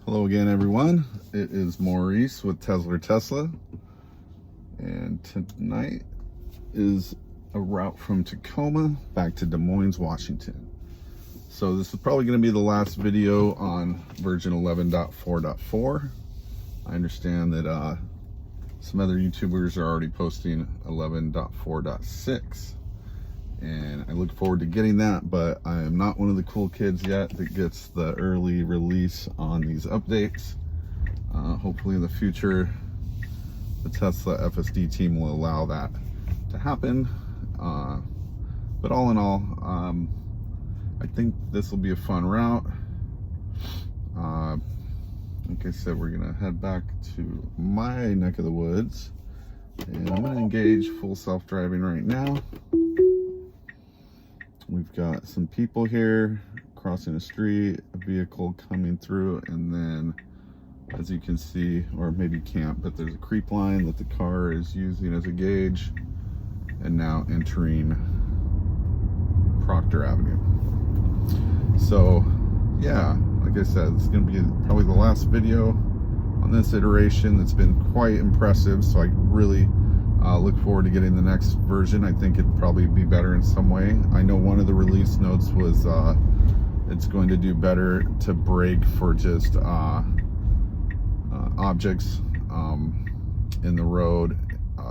Hello again, everyone. It is Maurice with Tesla, and tonight is a route from Tacoma back to Des Moines, Washington. So this is probably going to be the last video on version 11.4.4. I understand that some other YouTubers are already posting 11.4.6. And I look forward to getting that, but I am not one of the cool kids yet that gets the early release on these updates. Hopefully in the future, the Tesla FSD team will allow that to happen. But all in all, I think this will be a fun route. Like I said, we're gonna head back to my neck of the woods, and I'm gonna engage full self-driving right now. We've got some people here crossing a street, a vehicle coming through, and then as you can see, or maybe you can't, but there's a creep line that the car is using as a gauge, and now entering Proctor Avenue. So yeah, like I said, it's going to be probably the last video on this iteration. That's been quite impressive, so I really look forward to getting the next version. I think it'd probably be better in some way. I know one of the release notes was it's going to do better to brake for just objects in the road,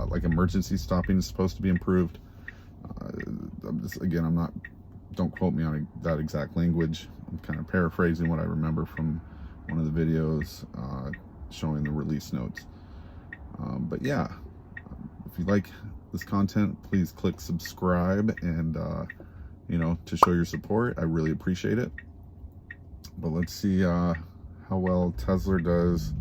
like emergency stopping is supposed to be improved. Again, don't quote me on that exact language. I'm kind of paraphrasing what I remember from one of the videos showing the release notes. But yeah, if you like this content, please click subscribe and to show your support. I really appreciate it.'t let's see how well Tesla does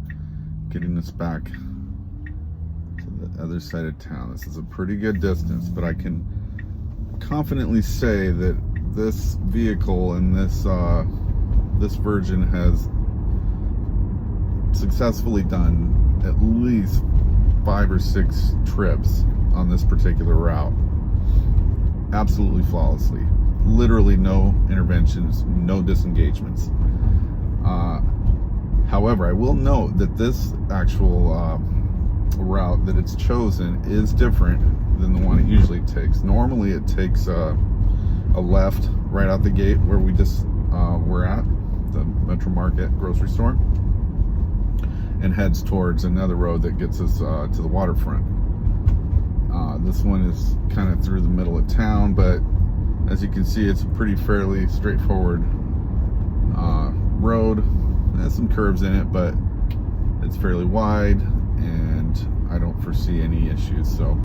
getting us back to the other side of town. This is a pretty good distance, but I can confidently say that this vehicle and this version has successfully done at least 5 or 6 trips on this particular route absolutely flawlessly. Literally no interventions, no disengagements. However, I will note that this actual route that it's chosen is different than the one it usually takes. Normally it takes a left right out the gate where we just were at, the Metro Market grocery store, and heads towards another road that gets us to the waterfront. This one is kind of through the middle of town, but as you can see, it's a pretty fairly straightforward road. It has some curves in it, but it's fairly wide, and I don't foresee any issues. So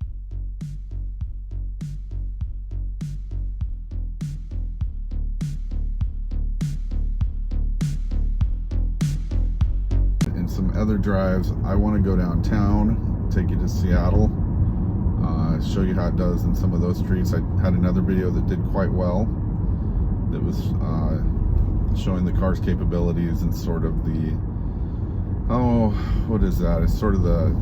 in some other drives, I want to go downtown, take you to Seattle, show you how it does in some of those streets. I had another video that did quite well that was showing the car's capabilities and sort of the, what is that? It's sort of the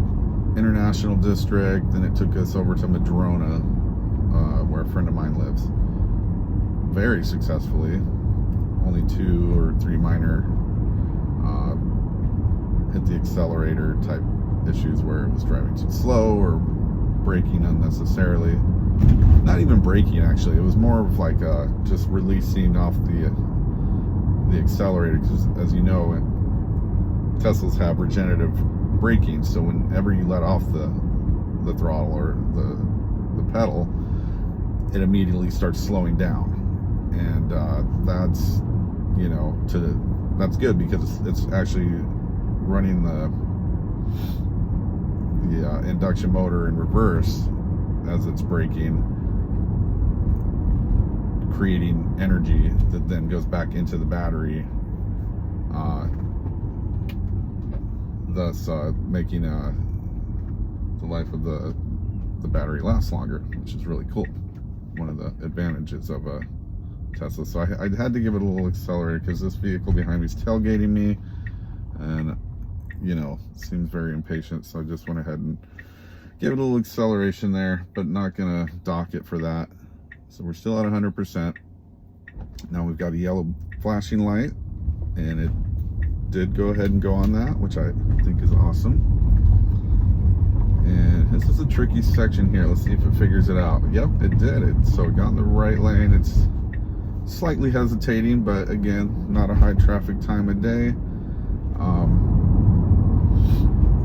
International District, and it took us over to Madrona, where a friend of mine lives, very successfully. Only 2 or 3 minor hit the accelerator type issues where it was driving too slow or braking unnecessarily. Not even braking, actually. It was more of like just releasing off the accelerator, because as you know, Teslas have regenerative braking, so whenever you let off the throttle or the pedal, it immediately starts slowing down. And that's that's good, because it's actually running the induction motor in reverse as it's braking, creating energy that then goes back into the battery, thus making the life of the battery last longer, which is really cool. One of the advantages of a Tesla. So I had to give it a little accelerator because this vehicle behind me is tailgating me, and seems very impatient, so I just went ahead and gave it a little acceleration there, but not gonna dock it for that. So we're still at 100%. Now we've got a yellow flashing light, and it did go ahead and go on that, which I think is awesome. And this is a tricky section here. Let's see if it figures it out. Yep, it did. So it got in the right lane. It's slightly hesitating, but again, not a high traffic time of day.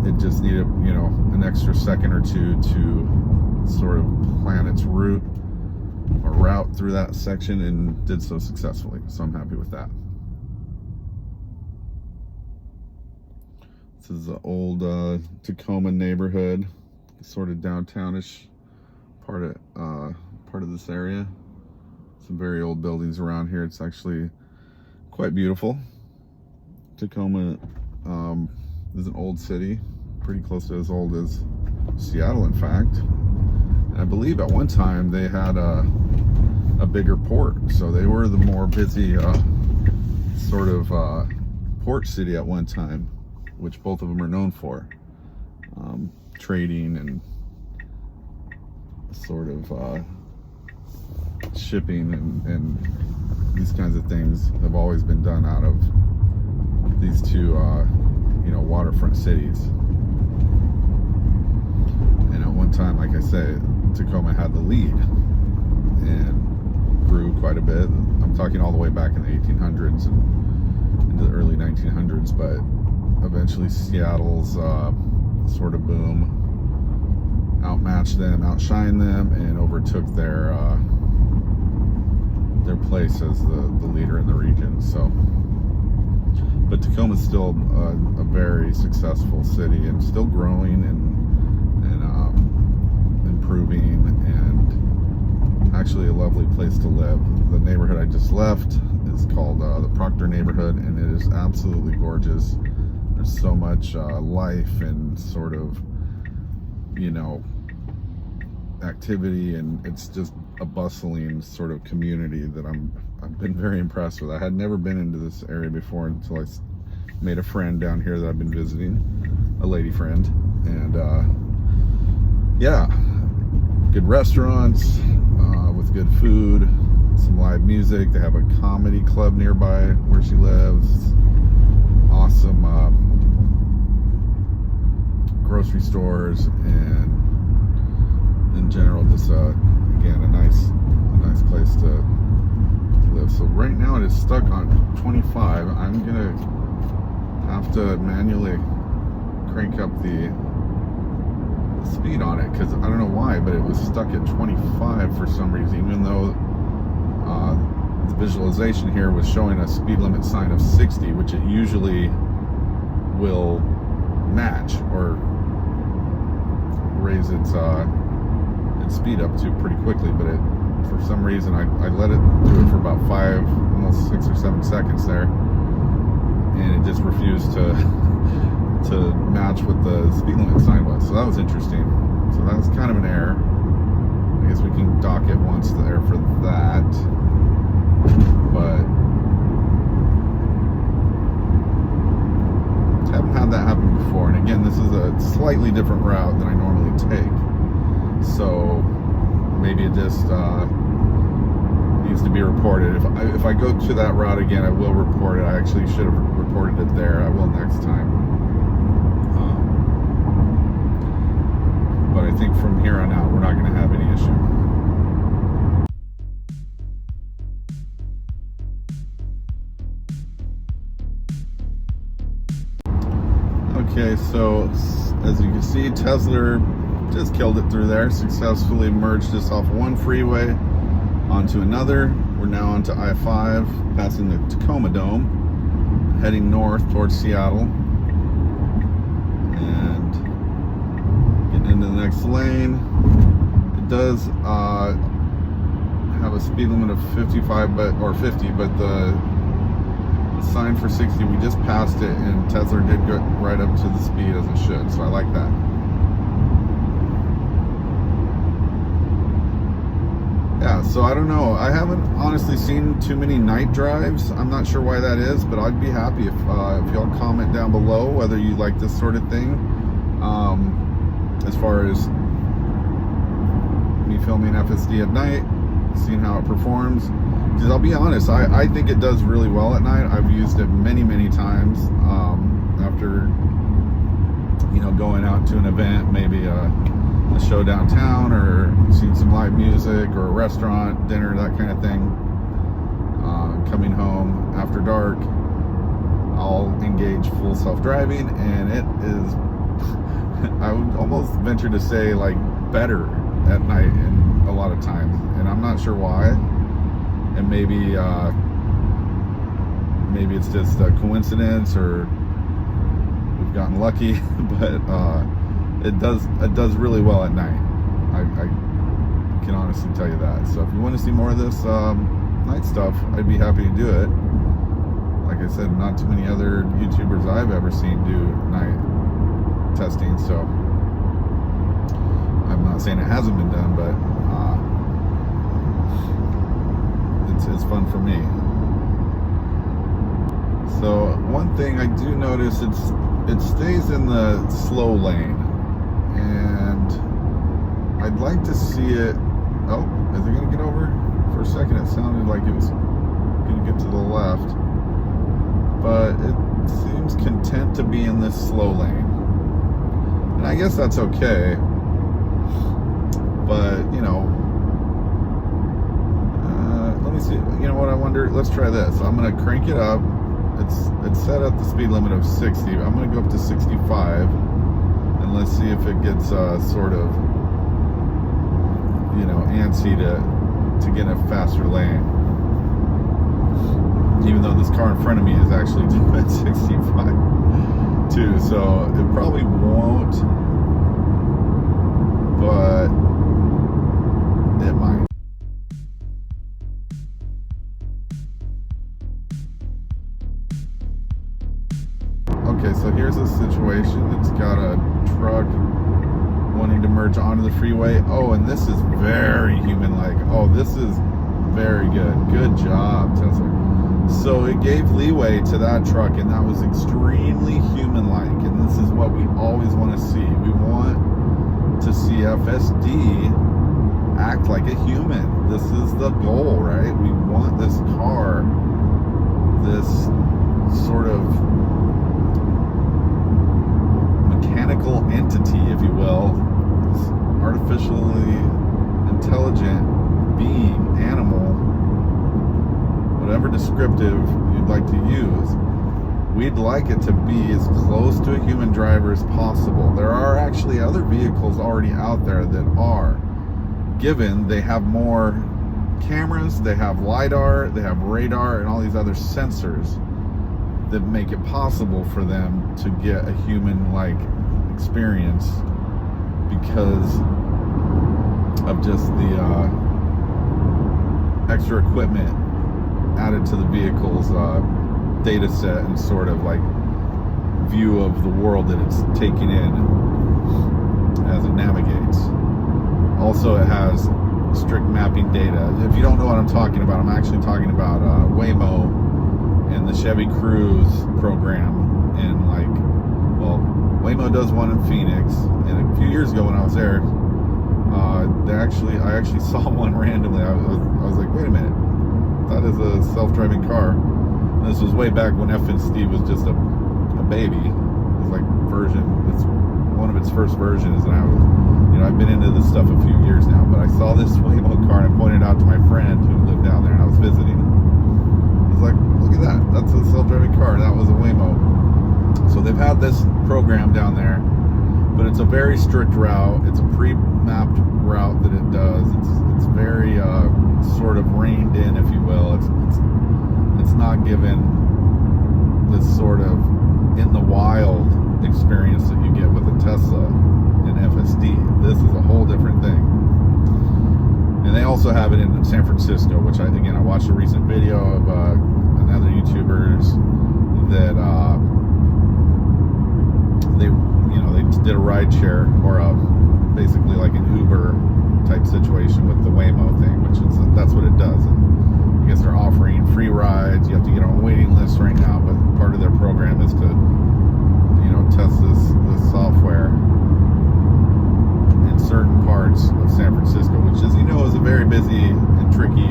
It just needed, you know, an extra second or two to sort of plan its route through that section, and did so successfully. So I'm happy with that. This is the old Tacoma neighborhood, sort of downtownish part of this area. Some very old buildings around here. It's actually quite beautiful. Tacoma is an old city, pretty close to as old as Seattle, in fact. And I believe at one time they had a bigger port, so they were the more busy sort of port city at one time, which both of them are known for. Trading and sort of shipping and these kinds of things have always been done out of these two you know, waterfront cities. And at one time, like I say, Tacoma had the lead and grew quite a bit. I'm talking all the way back in the 1800s and into the early 1900s, but eventually Seattle's sort of boom outmatched them, outshined them, and overtook their place as the leader in the region. So, but Tacoma's still a very successful city and still growing and improving, and actually a lovely place to live. The neighborhood I just left is called the Proctor neighborhood, and it is absolutely gorgeous. There's so much life and sort of, you know, activity, and it's just a bustling sort of community that I've been very impressed with. I had never been into this area before until I made a friend down here that I've been visiting, a lady friend, and yeah, good restaurants with good food, some live music. They have a comedy club nearby where she lives. Awesome grocery stores, and in general, just again, a nice place to live. So right now it is stuck on 25. I'm gonna have to manually crank up the speed on it, because I don't know why, but it was stuck at 25 for some reason, even though the visualization here was showing a speed limit sign of 60, which it usually will match or raise its speed up to pretty quickly. But it, for some reason, I let it do it for about 5, almost 6 or 7 seconds there, and it just refused to match what the speed limit sign was. So that was interesting. So that was kind of an error. I guess we can dock it once there for that. But haven't had that happen before. And again, this is a slightly different route than I normally take. So maybe it just needs to be reported. If I go to that route again, I will report it. I actually should have reported it there. I will next time. But I think from here on out, we're not going to have any issue. Okay, so as you can see, Tesla just killed it through there, successfully merged us off one freeway onto another. We're now onto I-5, passing the Tacoma Dome, heading north towards Seattle, and getting into the next lane. It does have a speed limit of 55, or 50, but the sign for 60, we just passed it, and Tesla did go right up to the speed as it should, so I like that. Yeah, so I don't know. I haven't honestly seen too many night drives. I'm not sure why that is, but I'd be happy if y'all comment down below whether you like this sort of thing. As far as me filming FSD at night, seeing how it performs. Because I'll be honest, I think it does really well at night. I've used it many times after, you know, going out to an event, maybe a show downtown, or seeing some live music, or a restaurant, dinner, that kind of thing. Coming home after dark, I'll engage full self-driving, and it is, I would almost venture to say, like, better at night in a lot of times, and I'm not sure why. And maybe it's just a coincidence, or we've gotten lucky, but it does really well at night. I can honestly tell you that. So if you want to see more of this night stuff, I'd be happy to do it. Like I said, not too many other YouTubers I've ever seen do night testing, so I'm not saying it hasn't been done, but it's fun for me. So one thing I do notice, it stays in the slow lane, and I'd like to see it. Oh, is it going to get over? For a second it sounded like it was going to get to the left, but it seems content to be in this slow lane, and I guess that's okay. But you know, let me see. You know what? I wonder. Let's try this. I'm going to crank it up. It's set at the speed limit of 60. I'm going to go up to 65, and let's see if it gets sort of, you know, antsy to get in a faster lane. Even though this car in front of me is actually doing 65 too, so it probably won't, but it might. Okay, so here's a situation. It's got a truck wanting to merge onto the freeway. Oh, and this is very human-like. Oh, this is very good. Good job, Tesla. So it gave leeway to that truck, and that was extremely human-like. And this is what we always want to see. We want to see FSD act like a human. This is the goal, right? We want this car, this sort of mechanical entity, if you will, this artificially intelligent being, animal, whatever descriptive you'd like to use, we'd like it to be as close to a human driver as possible. There are actually other vehicles already out there that are, given they have more cameras, they have LiDAR, they have radar, and all these other sensors that make it possible for them to get a human-like experience because of just the extra equipment added to the vehicle's data set and sort of like view of the world that it's taking in as it navigates. Also, it has strict mapping data. If you don't know what I'm talking about, I'm actually talking about Waymo and the Chevy Cruise program. And like, well, Waymo does one in Phoenix, and a few years ago when I was there, I actually saw one randomly. I was like, wait a minute, that is a self-driving car. And this was way back when FSD was just a baby. It was like it's one of its first versions, and I've been into this stuff a few years now, but I saw this Waymo car, and I pointed out to my friend who lived down there, and I was visiting. I was like, look at that, that's a self-driving car, and that was a Waymo. So they've had this program down there, but it's a very strict route. It's a pre-mapped route that it does. It's very sort of reined in, if you will. It's not given this sort of in the wild experience that you get with a Tesla and FSD. This is a whole different thing. And they also have it in San Francisco, which I watched a recent video of another YouTubers that they did a ride share, or basically like an Uber type situation with the Waymo thing, that's what it does. And I guess they're offering free rides. You have to get on a waiting list right now, but part of their program is to test this software in certain parts of San Francisco, which, as you know, is a very busy and tricky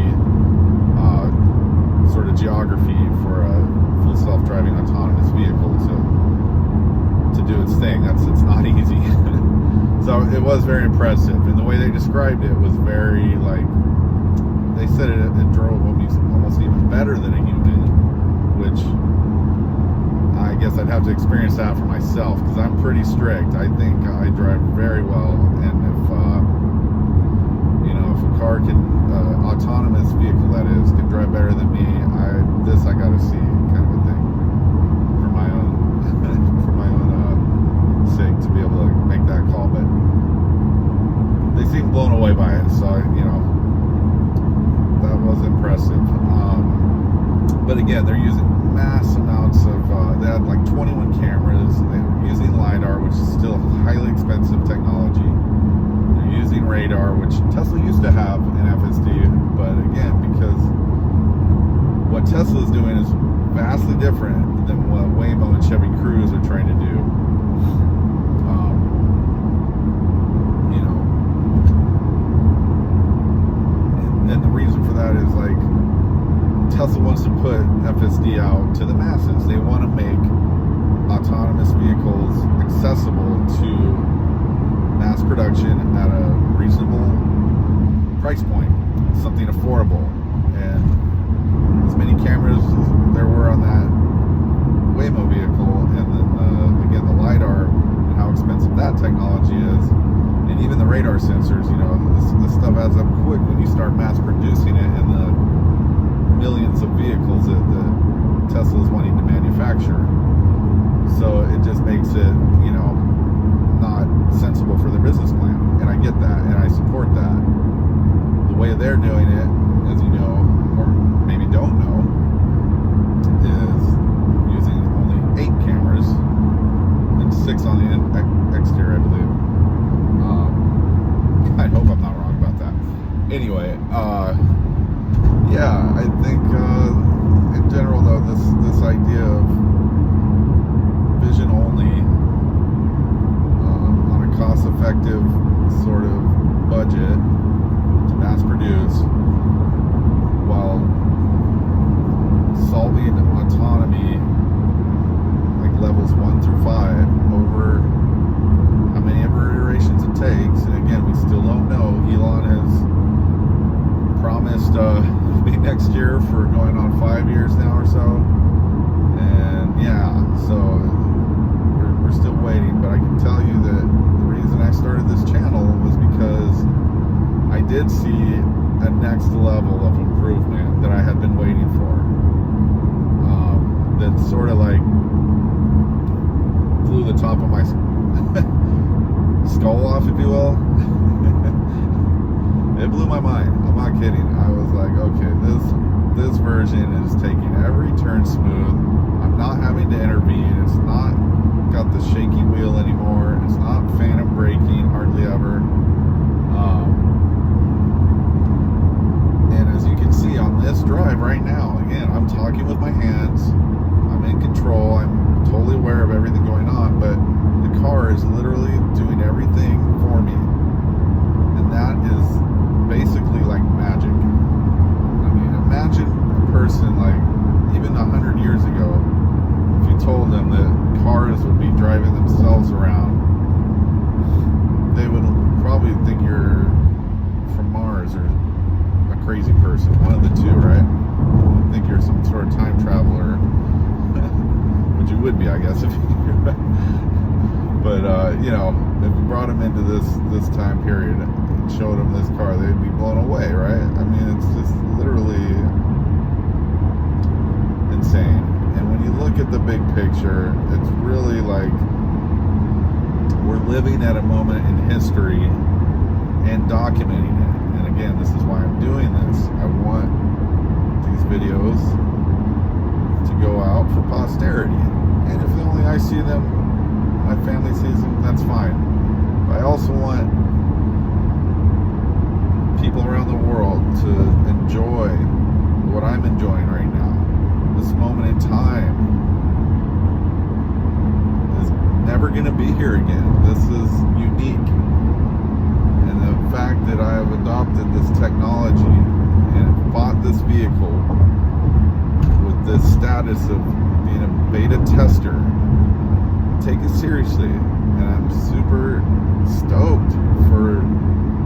sort of geography for a full self-driving autonomous vehicle to do its thing. It's not easy. So it was very impressive, and the way they described it was very, like, they said it drove almost even better than a human, which I guess I'd have to experience that for myself, because I'm pretty strict. I think I drive very well, and if a car can, autonomous vehicle that is, can drive better than me, I gotta see, kind of a thing, for my own sake, to be able to make that call. But they seem blown away by it, so that was impressive. But again, they're using mass amounts of, they had like 21 cameras, they were using LiDAR, which is still highly expensive technology. They're using radar, which Tesla used to have in FSD, but again, because what Tesla is doing is vastly different than what Waymo and Chevy Cruise are trying to do. And the reason for that is, like, Tesla wants to put FSD out to the masses. They want to make autonomous vehicles accessible to mass production at a reasonable price point, something affordable. And as many cameras as there were on that Waymo vehicle, and then again the LiDAR and how expensive that technology is, and even the radar sensors, this stuff adds up quick when you start mass producing it in the millions of vehicles that Tesla is wanting to manufacture. So it just makes it, not sensible for their business plan. And I get that, and I support that. The way they're doing it, as you know, or maybe don't know, is using only 8 cameras and 6 on the exterior, I believe. I hope I'm not wrong about that. Anyway, yeah, I think in general, though, this idea of vision only on a cost-effective sort of budget to mass produce, while solving autonomy like levels 1 through 5 over how many iterations it takes. And again, we still don't know. Elon has promised be next year for going on 5 years now or so, and yeah, so we're still waiting. But I can tell you that the reason I started this channel was because I did see a next level of improvement that I had been waiting for, that sort of like blew the top of my skull off, if you will. It blew my mind. I'm not kidding. I was like, okay, this version is taking every turn smooth. I'm not having to intervene. It's not got the shaky wheel anymore. It's not phantom braking, hardly ever. And as you can see on this drive right now, again, I'm talking with my hands. I'm in control. I'm totally aware of everything going on, but the car is literally doing everything for me. And that is basically like magic. I mean, imagine a person, like, even 100 years ago, if you told them that cars would be driving themselves around, they would probably think you're from Mars or a crazy person. One of the two, right? Think you're some sort of time traveler. Which you would be, I guess, if you're right. But if you brought them into this time period, showed them this car, they'd be blown away, right? I mean, it's just literally insane. And when you look at the big picture, it's really like we're living at a moment in history and documenting it. And again, this is why I'm doing this. I want these videos to go out for posterity. And if only I see them, my family sees them, that's fine. But I also want people around the world to enjoy what I'm enjoying right now. This moment in time is never going to be here again. This is unique. the status of being a beta tester. Take it seriously, and I'm super stoked for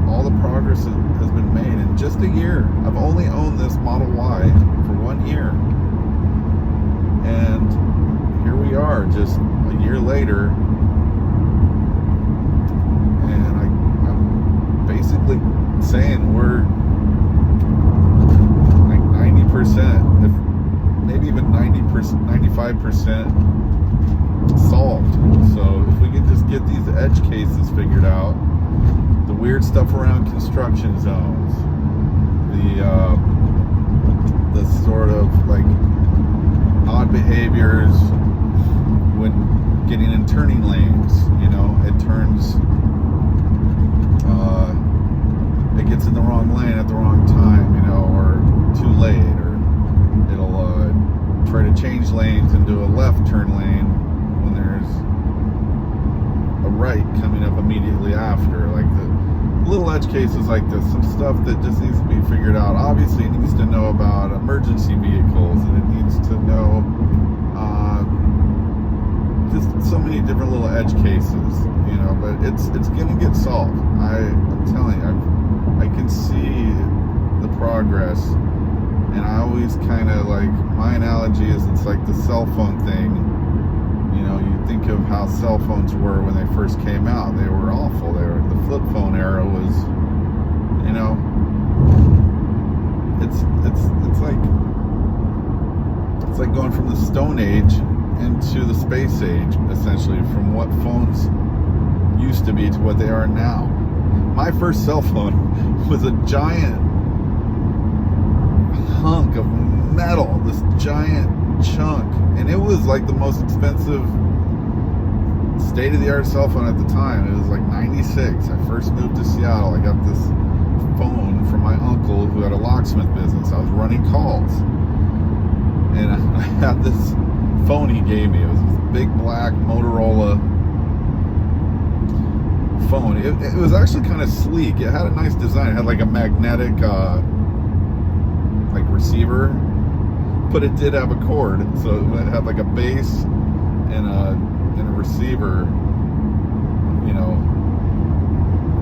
all the progress that has been made in just a year. I've only owned this Model Y for 1 year, and here we are just a year later, and I'm basically saying we're like 90%, if maybe even 90%, 95% solved. So if we can just get these edge cases figured out, the weird stuff around construction zones, the sort of like odd behaviors when getting in turning lanes, you know, it turns, it gets in the wrong lane at the wrong time, you know, or too late, or it'll try to change lanes into a left turn lane when there's a right coming up immediately after. Like the little edge cases like this, some stuff that just needs to be figured out. Obviously it needs to know about emergency vehicles, and it needs to know just so many different little edge cases, you know, but it's gonna get solved. I'm telling you, I can see the progress. And I always kind of like, my analogy is it's like the cell phone thing. You know, you think of how cell phones were when they first came out. They were awful. The flip phone era was, you know, it's like going from the Stone Age into the space age, essentially, from what phones used to be to what they are now. My first cell phone was a giant hunk of metal, this giant chunk, and it was like the most expensive state-of-the-art cell phone at the time. It was like 96. I first moved to Seattle. I got this phone from my uncle who had a locksmith business. I was running calls, and I had this phone he gave me. It was this big black Motorola phone. It was actually kind of sleek. It had a nice design. It had like a magnetic like receiver, but it did have a cord, so it had like a base and a receiver, you know,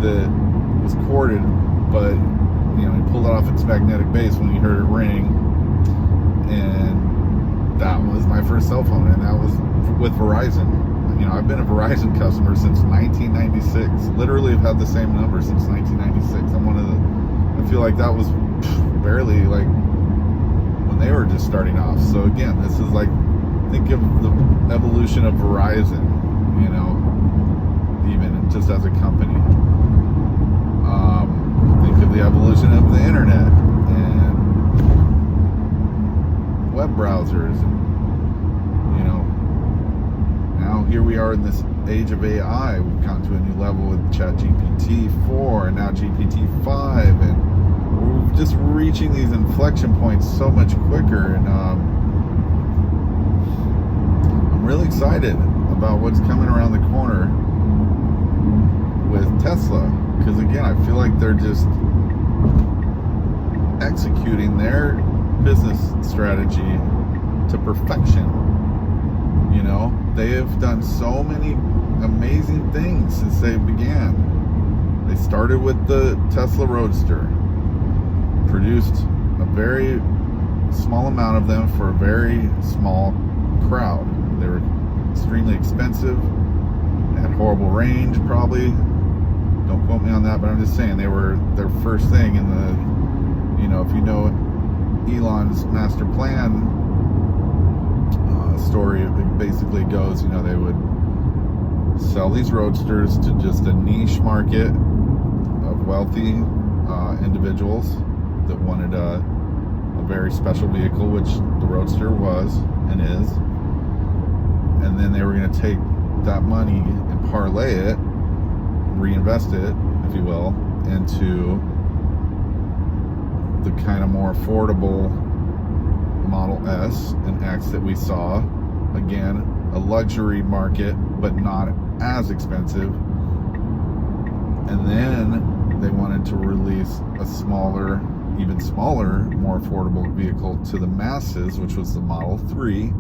that was corded, but you know, you pulled it off its magnetic base when you heard it ring, and that was my first cell phone, and that was with Verizon. You know, I've been a Verizon customer since 1996. Literally, I've had the same number since 1996. I'm one of the, I feel like that was barely like when they were just starting off. So again, this is like, think of the evolution of Verizon, you know, even just as a company. Think of the evolution of the internet and web browsers, and you know, now here we are in this age of AI. We've gotten to a new level with ChatGPT 4 and now GPT 5, and we're just reaching these inflection points so much quicker, and I'm really excited about what's coming around the corner with Tesla, because again, I feel like they're just executing their business strategy to perfection. You know, they have done so many amazing things since they began. They started with the Tesla Roadster, produced a very small amount of them for a very small crowd. They were extremely expensive, they had horrible range, probably. Don't quote me on that, but I'm just saying they were their first thing in the, you know, if you know Elon's master plan story, it basically goes, you know, they would sell these roadsters to just a niche market of wealthy individuals that wanted a very special vehicle, which the Roadster was and is, and then they were going to take that money and parlay it, reinvest it, if you will, into the kind of more affordable Model S and X that we saw. Again, a luxury market, but not as expensive. And then they wanted to release a smaller even smaller, more affordable vehicle to the masses, which was the Model 3.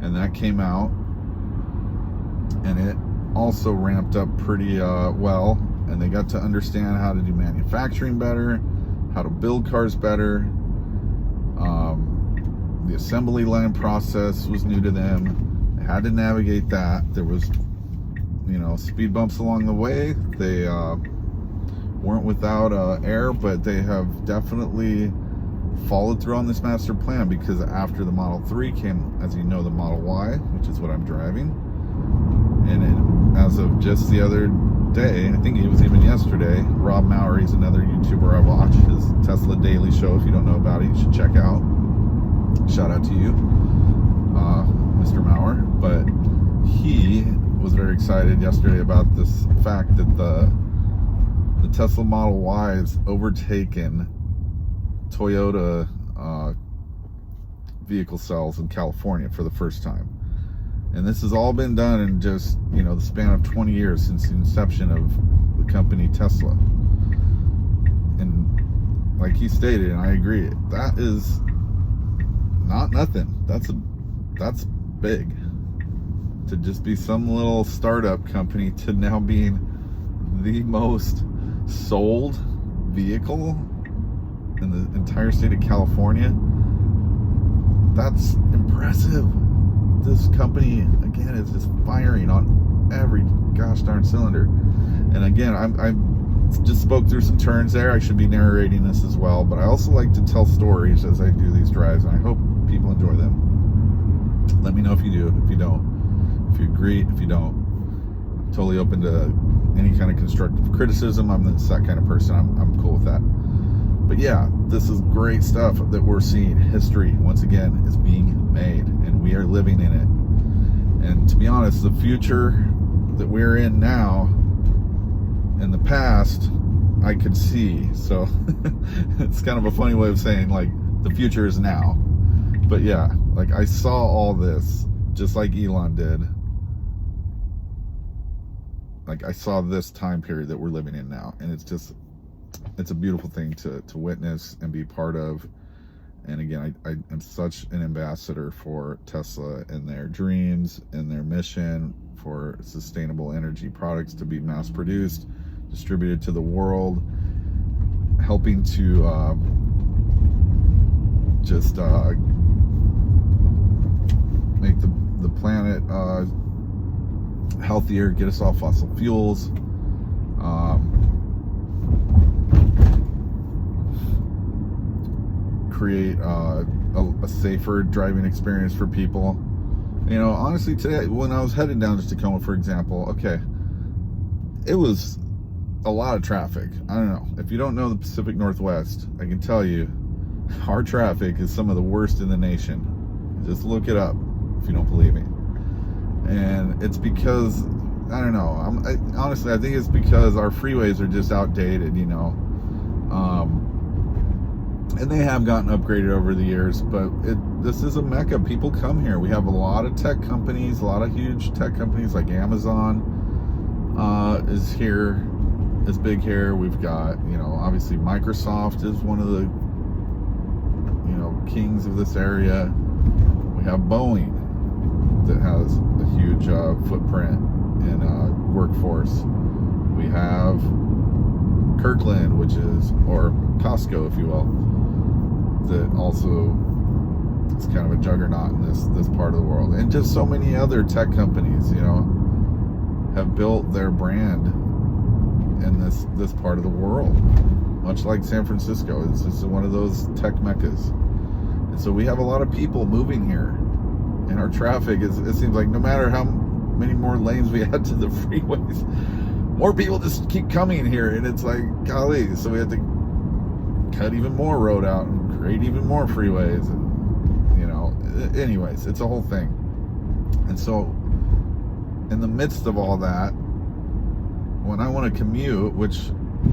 And that came out, and it also ramped up pretty well, and they got to understand how to do manufacturing better, how to build cars better. The assembly line process was new to them. They had to navigate that. There was, speed bumps along the way. They weren't without air, but they have definitely followed through on this master plan, because after the Model 3 came, as you know, the Model Y, which is what I'm driving. And as of just the other day, I think it was even yesterday, Rob Maury's another YouTuber I watch, his Tesla Daily Show. If you don't know about it, you should check out. Shout out to you, Mr. Maurer. But he was very excited yesterday about this fact that the Tesla Model Y has overtaken Toyota vehicle cells in California for the first time. And this has all been done in just, the span of 20 years since the inception of the company Tesla. And like he stated, and I agree, that is not nothing. That's big. To just be some little startup company to now being the most sold vehicle in the entire state of California, that's impressive. This company, again, is just firing on every gosh darn cylinder. And again, I just spoke through some turns there. I should be narrating this as well, but I also like to tell stories as I do these drives, and I hope people enjoy them. Let me know if you do, if you don't, if you agree, if you don't. I'm totally open to any kind of constructive criticism. I'm that kind of person. I'm cool with that. But yeah, this is great stuff that we're seeing. History, once again, is being made, and we are living in it. And to be honest, the future that we're in now, in the past, I could see. So it's kind of a funny way of saying, like, the future is now. But yeah, like, I saw all this, just like Elon did. Like, I saw this time period that we're living in now, and it's a beautiful thing to witness and be part of. And again, I am such an ambassador for Tesla and their dreams and their mission for sustainable energy products to be mass produced, distributed to the world, helping to make the planet healthier, get us off fossil fuels, create a safer driving experience for people. Honestly, today when I was headed down to Tacoma, for example, okay, it was a lot of traffic. I don't know, if you don't know the Pacific Northwest, I can tell you our traffic is some of the worst in the nation. Just look it up if you don't believe me. And it's because, I don't know, honestly, I think it's because our freeways are just outdated, and they have gotten upgraded over the years, but this is a mecca. People come here. We have a lot of tech companies, a lot of huge tech companies like Amazon is here, is big here. We've got, obviously Microsoft is one of the, kings of this area. We have Boeing that has a huge footprint in workforce. We have Kirkland, or Costco, if you will, that also is kind of a juggernaut in this part of the world. And just so many other tech companies, have built their brand in this part of the world, much like San Francisco. It's just one of those tech meccas. And so we have a lot of people moving here, and our traffic it seems like no matter how many more lanes we add to the freeways, more people just keep coming here, and it's like, golly, so we have to cut even more road out and create even more freeways, and anyways, it's a whole thing. And so in the midst of all that, when I want to commute, which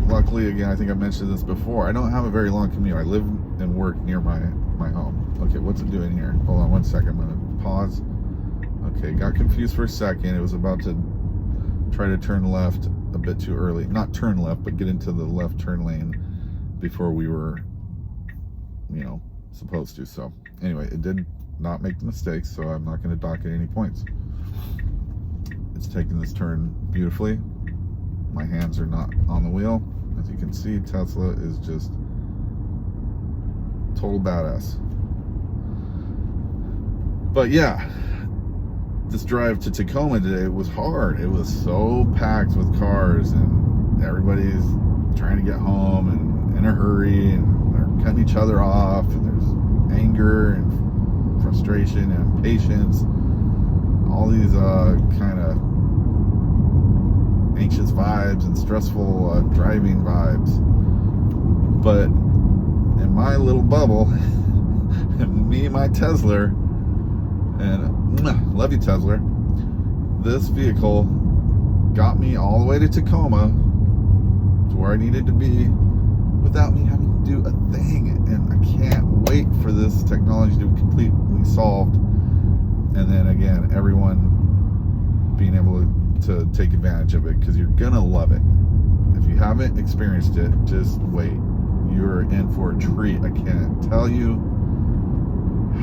luckily, again, I think I mentioned this before, I don't have a very long commute. I live and work near my home. Okay, what's it doing here? Hold on one second, I'm going to pause. Okay, got confused for a second. It was about to try to turn left a bit too early. Not turn left, but get into the left turn lane before we were, you know, supposed to. So anyway, it did not make the mistakes, so I'm not going to dock at any points. It's taking this turn beautifully. My hands are not on the wheel. As you can see, Tesla is just total badass. But yeah, this drive to Tacoma today was hard. It was so packed with cars, and everybody's trying to get home and in a hurry, and they're cutting each other off, and there's anger and frustration and impatience, all these kind of anxious vibes and stressful driving vibes. But in my little bubble, me and my Tesla, and love you, Tesla, this vehicle got me all the way to Tacoma, to where I needed to be, without me having to do a thing. And I can't wait for this technology to be completely solved, and then again, everyone being able to take advantage of it, because you're gonna love it. If you haven't experienced it, just wait. You're in for a treat. I can't tell you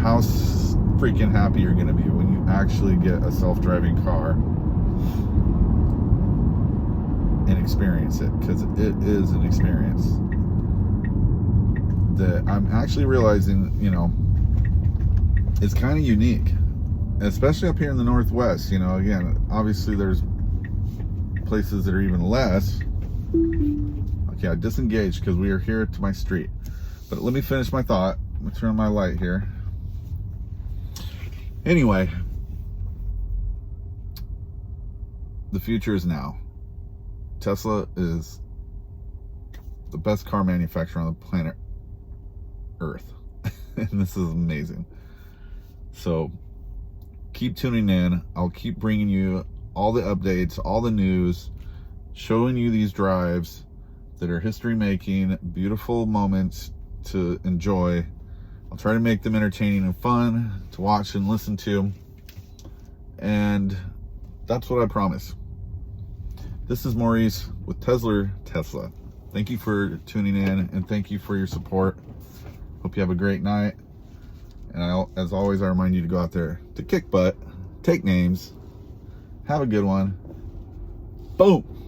how freaking happy you're gonna be when you actually get a self-driving car and experience it, because it is an experience that I'm actually realizing, you know, it's kind of unique, especially up here in the Northwest. You know, again, obviously there's places that are even less. Okay, I disengaged because we are here to my street. But let me finish my thought. Let me turn on my light here. Anyway, the future is now. Tesla is the best car manufacturer on the planet Earth. And this is amazing. So keep tuning in. I'll keep bringing you all the updates, all the news, showing you these drives that are history making, beautiful moments to enjoy. I'll try to make them entertaining and fun to watch and listen to. And that's what I promise. This is Maurice with Tesla. Thank you for tuning in, and thank you for your support. Hope you have a great night. And as always, I remind you to go out there to kick butt, take names, have a good one. Boom.